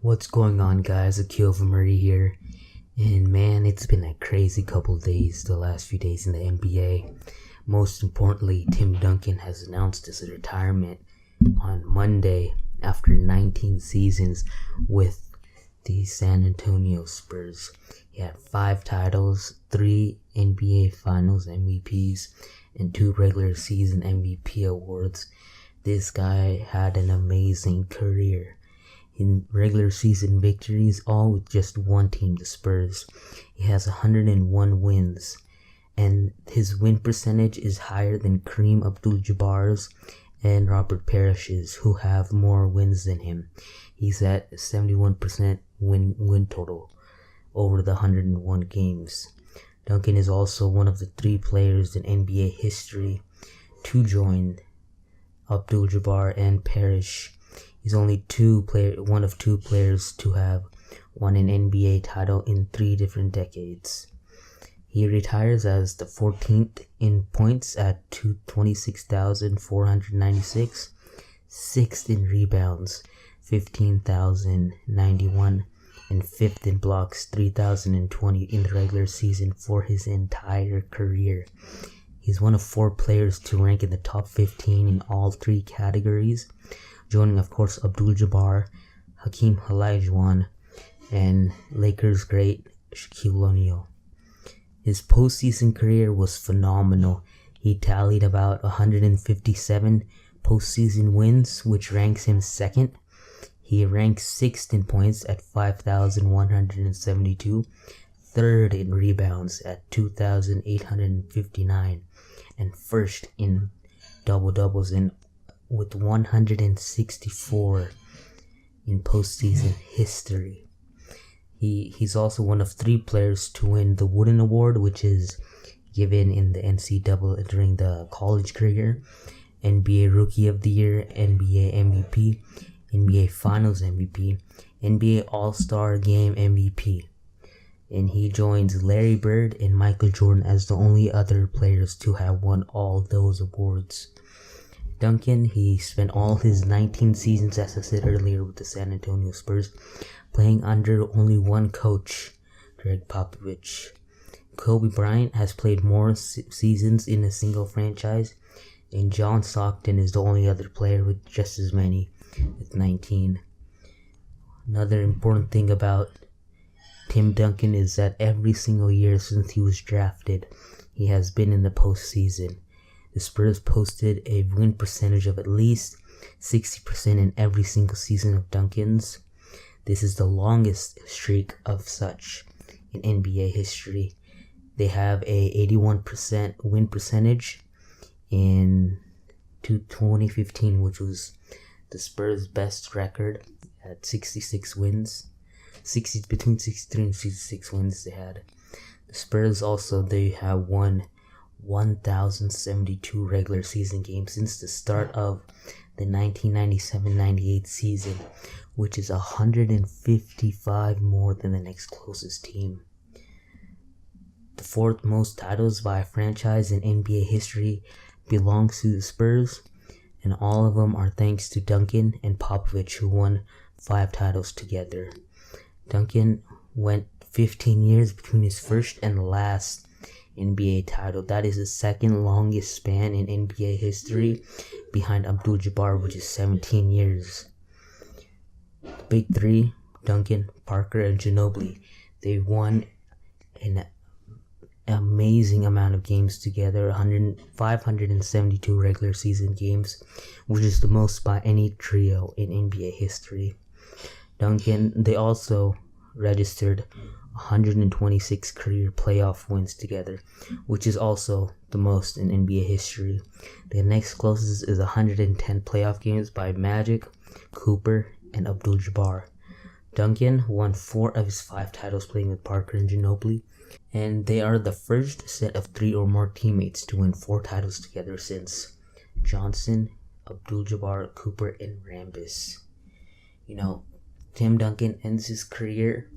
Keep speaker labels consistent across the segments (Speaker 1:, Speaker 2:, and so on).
Speaker 1: What's going on, guys? Akhil Vemuri here. And man, it's been a crazy couple days, the last few days in the NBA. Most importantly, Tim Duncan has announced his retirement on Monday after 19 seasons with the San Antonio Spurs. He had 5 titles, 3 NBA Finals MVPs, and 2 regular season MVP awards. This guy had an amazing career. In regular season victories, all with just one team, the Spurs. He has 101 wins, and his win percentage is higher than Kareem Abdul-Jabbar's and Robert Parrish's, who have more wins than him. He's at 71% win total over the 101 games. Duncan is also one of the 3 players in NBA history to join Abdul-Jabbar and Parrish. He's only one of 2 players to have won an NBA title in 3 different decades. He retires as the 14th in points at 26,496, 6th in rebounds, 15,091, and 5th in blocks, 3,020 in the regular season for his entire career. He's one of 4 players to rank in the top 15 in all 3 categories, joining, of course, Abdul-Jabbar, Hakeem Olajuwon, and Lakers great Shaquille O'Neal. His postseason career was phenomenal. He tallied about 157 postseason wins, which ranks him 2nd. He ranks 6th in points at 5,172, 3rd in rebounds at 2,859, and 1st in double-doubles with 164 in postseason history. He's also one of 3 players to win the Wooden Award, which is given in the NCAA during the college career, NBA Rookie of the Year, NBA MVP, NBA Finals MVP, NBA All-Star Game MVP. And he joins Larry Bird and Michael Jordan as the only other players to have won all those awards. Duncan, he spent all his 19 seasons, as I said earlier, with the San Antonio Spurs, playing under only one coach, Greg Popovich. Kobe Bryant has played more seasons in a single franchise, and John Stockton is the only other player with just as many, with 19. Another important thing about Tim Duncan is that every single year since he was drafted, he has been in the postseason. The Spurs posted a win percentage of at least 60% in every single season of Duncan's. This is the longest streak of such in NBA history. They have a 81% win percentage in 2015, which was the Spurs' best record at 66 wins. Between 63 and 66 wins they had. The Spurs also, they have won 1,072 regular season games since the start of the 1997-98 season, which is 155 more than the next closest team. The 4th most titles by a franchise in NBA history belongs to the Spurs, and all of them are thanks to Duncan and Popovich, who won 5 titles together. Duncan went 15 years between his first and last NBA title. That is the 2nd longest span in NBA history, behind Abdul-Jabbar, which is 17 years. The big 3, Duncan, Parker, and Ginobili, they won an amazing amount of games together, 572 regular season games, which is the most by any trio in NBA history. Duncan, they also registered 126 career playoff wins together, which is also the most in NBA history. The next closest is 110 playoff games by Magic, Cooper, and Abdul-Jabbar. Duncan won 4 of his 5 titles playing with Parker and Ginobili, and they are the first set of 3 or more teammates to win 4 titles together since Johnson, Abdul-Jabbar, Cooper, and Rambis. Tim Duncan ends his career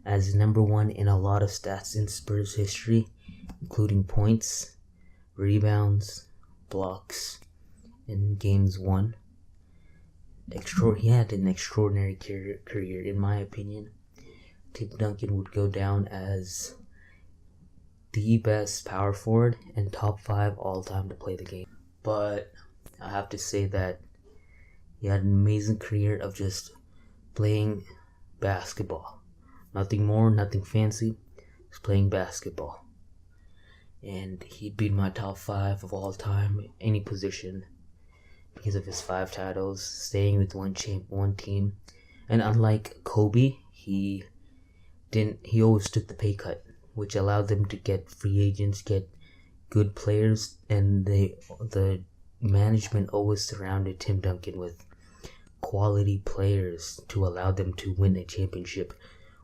Speaker 1: as number 1 in a lot of stats in Spurs history, including points, rebounds, blocks, and games won. he had an extraordinary career. In my opinion, Tim Duncan would go down as the best power forward and top 5 all time to play the game. But I have to say that he had an amazing career of just playing basketball. Nothing more, nothing fancy, just playing basketball. And he'd be in my top 5 of all time, any position, because of his 5 titles, staying with one team. And unlike Kobe, he always took the pay cut, which allowed them to get free agents, get good players, and the management always surrounded Tim Duncan with quality players to allow them to win a championship,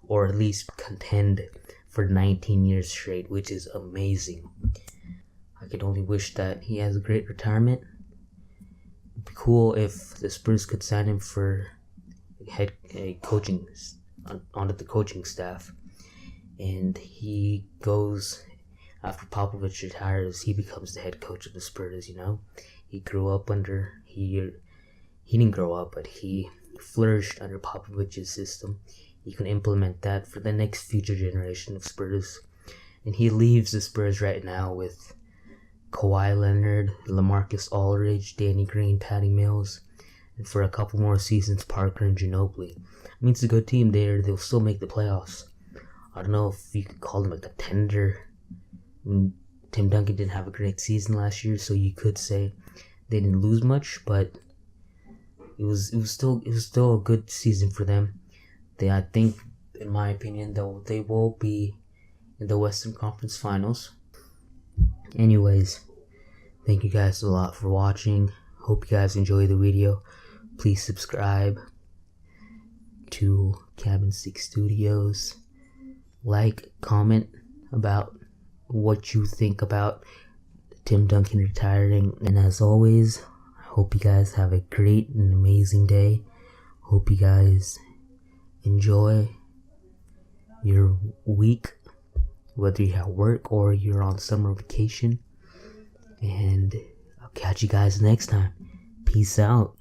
Speaker 1: or at least contend for 19 years straight, which is amazing. I could only wish that he has a great retirement. It'd be cool if the Spurs could sign him for onto the coaching staff, and he goes after Popovich retires. He becomes the head coach of the Spurs. He grew up under he didn't grow up, but he flourished under Popovich's system. He can implement that for the next future generation of Spurs. And he leaves the Spurs right now with Kawhi Leonard, LaMarcus Aldridge, Danny Green, Patty Mills, and for a couple more seasons, Parker and Ginobili. I mean, it's a good team there. They'll still make the playoffs. I don't know if you could call them a contender. Tim Duncan didn't have a great season last year, so you could say they didn't lose much, but it was still a good season for them. I think, in my opinion, though, they will be in the Western Conference Finals. Anyways, thank you guys a lot for watching. Hope you guys enjoy the video. Please subscribe to Cabin 6 Studios. Like, comment about what you think about Tim Duncan retiring. And as always, I hope you guys have a great and amazing day. Hope you guys enjoy your week, whether you're at work or you're on summer vacation. And I'll catch you guys next time. Peace out.